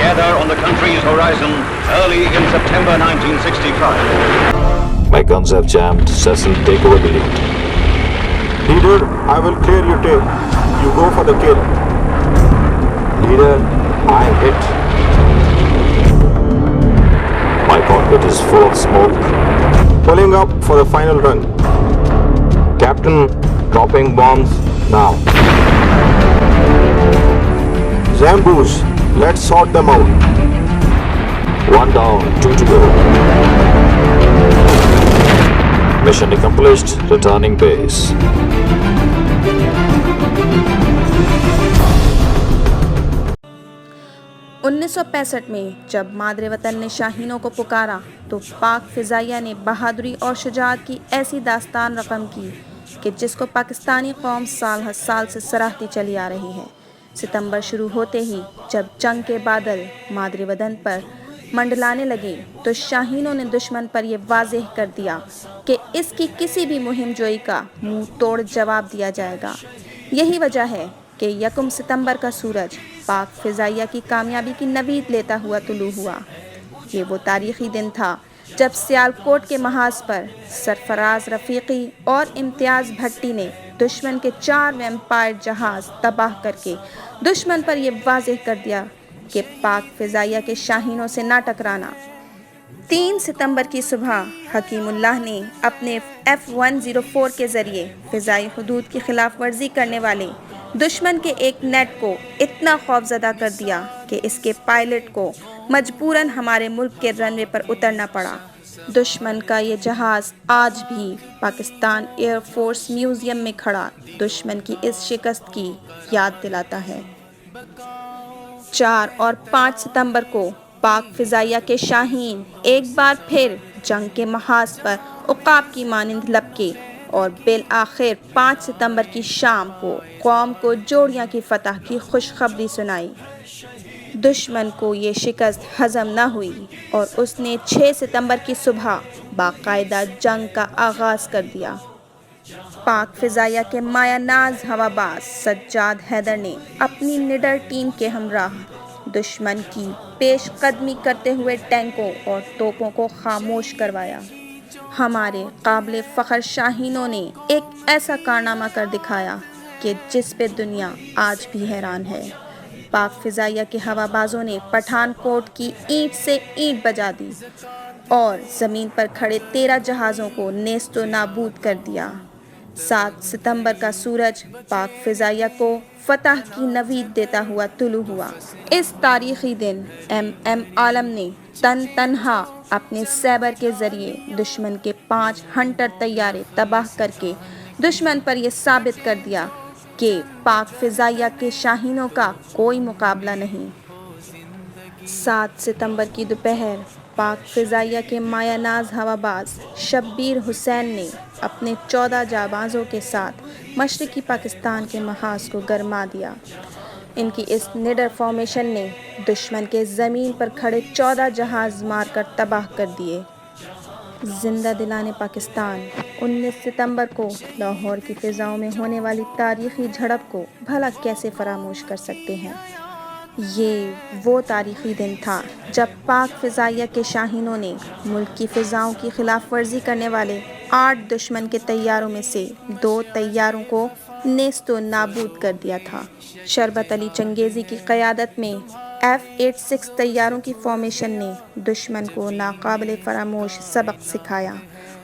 together on the country's horizon early in September 1965. My guns have jammed. Cecil, take over the lead. Leader, I will clear your tape. You go for the kill. Leader, I am hit. My cockpit is full of smoke. Pulling up for the final run. Captain, dropping bombs now. Zamboos, let's sort them out. One down, 2 to go. Mission accomplished. Returning base. उन्नीस सौ 65 में जब मादरे वतन ने शाहीनों को पुकारा तो पाक फ़िज़ाइया ने बहादुरी और शुजाअत की ऐसी दास्तान रकम की कि जिसको पाकिस्तानी कौम साल हर साल से सराहती चली आ रही है। सितंबर शुरू होते ही जब जंग के बादल मादरे वतन पर मंडलाने लगे तो शाहीनों ने दुश्मन पर यह वाज़ेह कर दिया कि इसकी किसी भी मुहिम जोई का मुंह तोड़ जवाब दिया जाएगा। यही वजह है कि 1 सितंबर का सूरज पाक फ़िज़ाइया की कामयाबी की नवीद लेता हुआ तुलू हुआ। ये वो तारीख़ी दिन था जब सियालकोट के महाज पर सरफराज रफ़ीक़ी और इम्तियाज़ भट्टी ने दुश्मन के 4 वैम्पायर जहाज़ तबाह करके दुश्मन पर यह वाज़ेह कर दिया कि पाक फ़िज़ाइया के शाहीनों से ना टकराना। 3 सितंबर की सुबह हकीमुल्लाह ने अपने F-104 के ज़रिए फ़िज़ाई हुदूद की खिलाफ वर्जी करने वाले दुश्मन के एक नेट को इतना खौफज़दा कर दिया कि इसके पायलट को मजबूरन हमारे मुल्क के रनवे पर उतरना पड़ा। दुश्मन का ये जहाज़ आज भी पाकिस्तान एयर फोर्स म्यूज़ियम में खड़ा दुश्मन की इस शिकस्त की याद दिलाता है। 4 और 5 सितंबर को पाक फ़िज़ाइया के शाहीन एक बार फिर जंग के महाज पर उक़ाब की मानिंद लपके और बिल आखिर 5 सितंबर की शाम को कौम को जोड़ियाँ की फ़तह की खुशखबरी सुनाई। दुश्मन को ये शिकस्त हज़म न हुई और उसने 6 सितंबर की सुबह बाकायदा जंग का आगाज़ कर दिया। पाक फ़िज़ाइया के माया नाज हवाबाज सज्जाद हैदर ने अपनी निडर टीम के हमराह दुश्मन की पेश कदमी करते हुए टैंकों और तोपों को खामोश करवाया। हमारे काबिल फ़ख्र शाहीनों ने एक ऐसा कारनामा कर दिखाया कि जिस पे दुनिया आज भी हैरान है। पाक फ़िज़ाइया के हवाबाजों ने पठानकोट की ईंट से ईंट बजा दी और ज़मीन पर खड़े 13 जहाज़ों को नेस्तो नाबूद कर दिया। 7 सितंबर का सूरज पाक फ़िज़ाइया को फ़तह की नवीद देता हुआ तुलू हुआ। इस तारीख़ी दिन MM आलम ने तनहा अपने सैबर के ज़रिए दुश्मन के 5 हंटर तैयारे तबाह करके दुश्मन पर यह साबित कर दिया कि पाक फ़िज़ाइया के शाहीनों का कोई मुकाबला नहीं। 7 सितंबर की दोपहर पाक फ़िज़ाइया के मायानाज हवाबाज शब्बीर हुसैन ने अपने 14 जाबाजों के साथ मशरक़ी पाकिस्तान के महाज को गरमा दिया। इनकी इस निडर फॉर्मेशन ने दुश्मन के ज़मीन पर खड़े 14 जहाज़ मारकर तबाह कर दिए। ज़िंदा दिलाने पाकिस्तान 19 सितंबर को लाहौर की फ़िज़ाओं में होने वाली तारीख़ी झड़प को भला कैसे फरामोश कर सकते हैं। ये वो तारीख़ी दिन था जब पाक फ़िज़ाइया के शाहीनों ने मुल्क की फ़िज़ाओं की खिलाफ वर्जी करने वाले 8 दुश्मन के तैयारों में से 2 तैयारों को नेस्तो नाबूद कर दिया था। शरबत अली चंगेज़ी की क़यादत में F-86 तैयारों की फॉर्मेशन ने दुश्मन को नाकाबिल फरामोश सबक सिखाया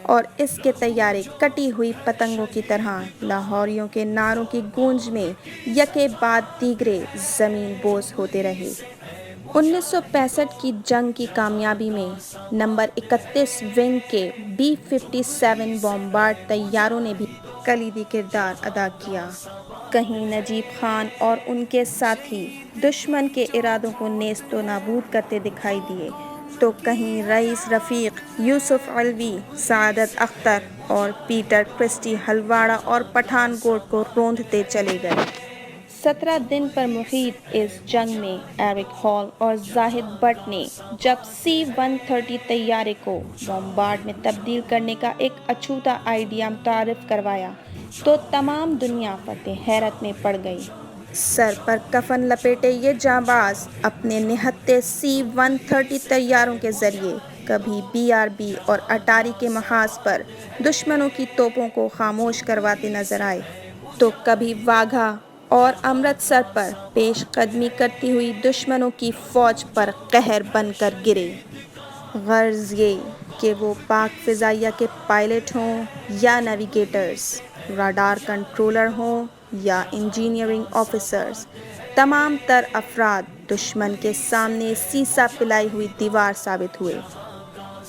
और इसके तैयारे कटी हुई पतंगों की तरह लाहौरियों के नारों की गूंज में यके बाद दीगरे ज़मीन बोझ होते रहे। 1965 की जंग की कामयाबी में नंबर 31 विंग के B-57 बॉम्बार्ड तैयारों ने भी कलीदी किरदार अदा किया। कहीं नजीब खान और उनके साथी दुश्मन के इरादों को नेस्तो नाबूद करते दिखाई दिए तो कहीं रईस रफ़ीक, यूसुफ अलवी, सादत अख्तर और पीटर क्रिस्टी हलवाड़ा और पठानकोट को रोंदते चले गए। 17 दिन पर मुहीत इस जंग में एरिक हॉल और जाहिद बट ने जब C-130 तैयारे को बॉम्बार्ड में तब्दील करने का एक अछूता आइडिया मुतारिफ करवाया तो तमाम दुनिया फतेह हैरत में पड़ गई। سر پر کفن لپیٹے یہ جانباز اپنے نہتے C-130 طیاروں کے ذریعے کبھی BRB اور اٹاری کے محاذ پر دشمنوں کی توپوں کو خاموش کرواتے نظر آئے تو کبھی واگھا اور امرتسر پر پیش قدمی کرتی ہوئی دشمنوں کی فوج پر قہر بن کر گرے۔ غرض یہ کہ وہ پاک فضائیہ کے پائلٹ ہوں یا نیویگیٹرز، راڈار کنٹرولر ہوں یا انجینئرنگ آفیسرز، تمام تر افراد دشمن کے سامنے سیسا پلائی ہوئی دیوار ثابت ہوئے۔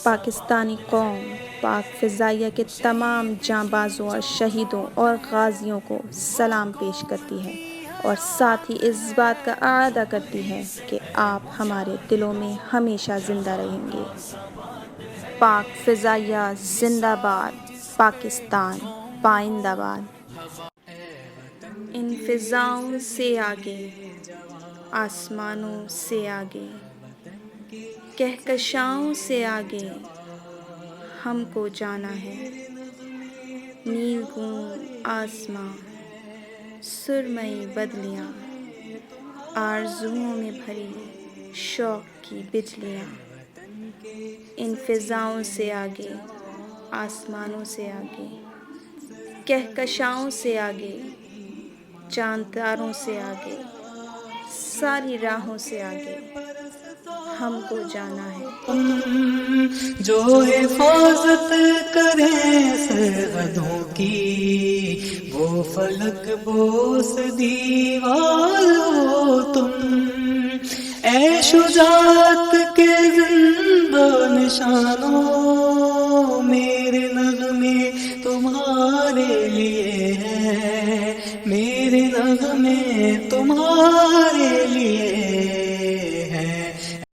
پاکستانی قوم پاک فضائیہ کے تمام جانبازوں اور شہیدوں اور غازیوں کو سلام پیش کرتی ہے اور ساتھ ہی اس بات کا اعادہ کرتی ہے کہ آپ ہمارے دلوں میں ہمیشہ زندہ رہیں گے۔ پاک فضائیہ زندہ باد، پاکستان پائندہ باد۔ ان فضاؤں سے آگے، آسمانوں سے آگے، کہکشاؤں سے آگے ہم کو جانا ہے۔ نیل گون آسماں، سرمئی بدلیاں، آرزوؤں میں بھری شوق کی بجلیاں۔ ان فضاؤں سے آگے، آسمانوں سے آگے، کہکشاؤں سے آگے، چاند تاروں سے آگے، ساری راہوں سے آگے ہم کو جانا ہے۔ جو حفاظت کریں سرحدوں کی، وہ فلک بوس دیوار ہو تم۔ اے شجاعت کے زندہ نشانوں، میرے نغمے تمہارے لیے ہیں، میرے نغمے تمہارے لیے